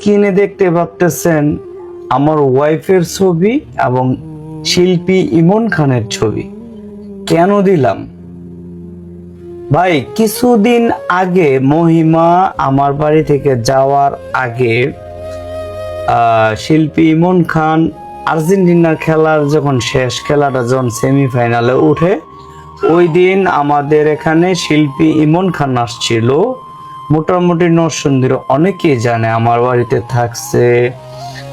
স্ক্রিনে দেখতে পাচ্ছেন আমার ওয়াইফের ছবি এবং শিল্পী ইমন খানের ছবি। কেন দিলাম ভাই, কিছুদিন আগে মহিমা আমার বাড়ি থেকে যাওয়ার আগে শিল্পী ইমন খান আর্জেন্টিনার খেলার যখন শেষ খেলাটা যখন সেমিফাইনালে উঠে, ওই দিন আমাদের এখানে শিল্পী ইমন খান আসছিল। মোটামুটি নরসিংদীর অনেকেই জানে, আমার বাড়িতে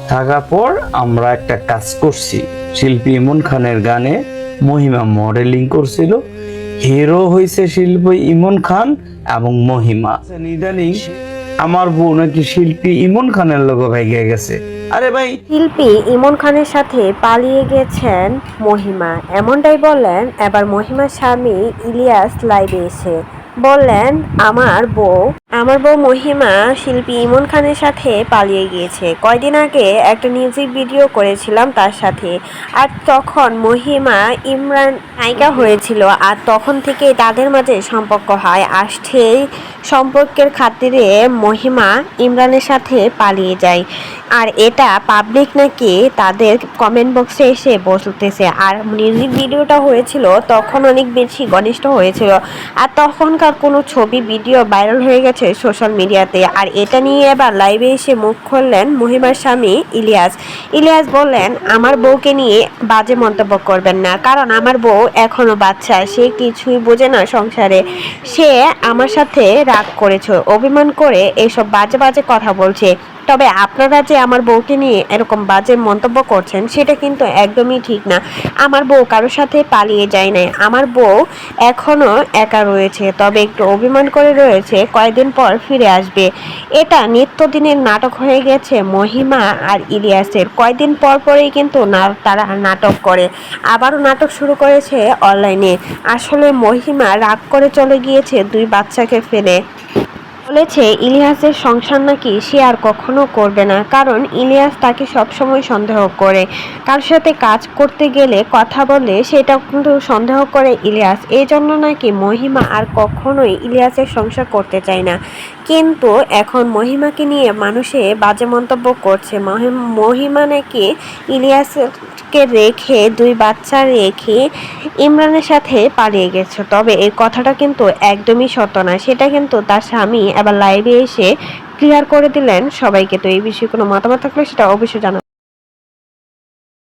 থাকার পর আমরা একটা কাজ করছি। শিল্পী ইমন খানের গানে মহিমা মডেলিং করছিল, হিরো হয়েছে শিল্পী ইমন খান এবং মহিমা। ইদানিং আমার বউ নাকি শিল্পী ইমন খানের লোগো ভেঙে গেছে। আরে ভাই, শিল্পী ইমন খানের সাথে পালিয়ে গেছেন মহিমা, এমনটাই বললেন এবার মহিমার স্বামী ইলিয়াস লাইভে এসে বললেন, আমার বউ মহিমা শিল্পী ইমন খানের সাথে পালিয়ে গিয়েছে। কয়দিন আগে একটা মিউজিক ভিডিও করেছিলাম তার সাথে, আর তখন মহিমা ইমরান নায়িকা হয়েছিল, আর তখন থেকে তাদের মাঝে সম্পর্ক হয়। আর সেই সম্পর্কের খাতিরে মহিমা ইমরানের সাথে পালিয়ে যায়। আর এটা পাবলিক নাকি তাদের কমেন্ট বক্সে এসে বলতেছে। আর মিউজিক ভিডিওটা হয়েছিল তখন অনেক বেশি ঘনিষ্ঠ হয়েছিল, আর তখনকার কোনো ছবি ভিডিও ভাইরাল হয়ে গেছে সোশ্যাল মিডিয়াতে। আর এটা নিয়ে এবার লাইভে এসে মুখ খুললেন মহিমার স্বামী ইলিয়াস বললেন, আমার বউকে নিয়ে বাজে মন্তব্য করবেন না, কারণ আমার বউ এখনো বাচ্চা, সে কিছুই বোঝে না সংসারে। সে আমার সাথে রাগ করেছে, অভিমান করে এসব বাজে কথা বলছে। তবে আপনারা যে আমার বউকে নিয়ে এরকম বাজে মন্তব্য করছেন সেটা কিন্তু একদমই ঠিক না। আমার বউ কারোর সাথে পালিয়ে যায় নাই, আমার বউ এখনো একা রয়েছে, তবে একটু অভিমান করে রয়েছে, কয়েকদিন পর ফিরে আসবে। এটা নিত্যদিনের নাটক হয়ে গেছে মহিমা আর ইলিয়াসের। কয়েকদিন পরেই কিন্তু তারা নাটক করে, আবারও নাটক শুরু করেছে অনলাইনে। আসলে মহিমা রাগ করে চলে গিয়েছে দুই বাচ্চাকে ফেলে, বলেছে ইলিয়াসের সংসার নাকি সে আর কখনো করবে না, কারণ ইলিয়াস তাকে সবসময় সন্দেহ করে। কার সাথে কাজ করতে গেলে কথা বলে সেটা কিন্তু সন্দেহ করে ইলিয়াস, এই জন্য নাকি মহিমা আর কখনোই ইলিয়াসের সংসার করতে চায় না। কিন্তু এখন মহিমাকে নিয়ে মানুষে বাজে মন্তব্য করছে। মহিমা নাকি ইলিয়াসকে রেখে দুই বাচ্চা রেখে ইমরানের সাথে পালিয়ে গেছে। তবে এই কথাটা কিন্তু একদমই সত্য না, সেটা কিন্তু তার স্বামী এবার লাইভে এসে ক্লিয়ার করে দিলেন সবাইকে। তো এই বিষয়ে কোনো মতামত থাকলে সেটা অবশ্যই জানাবেন।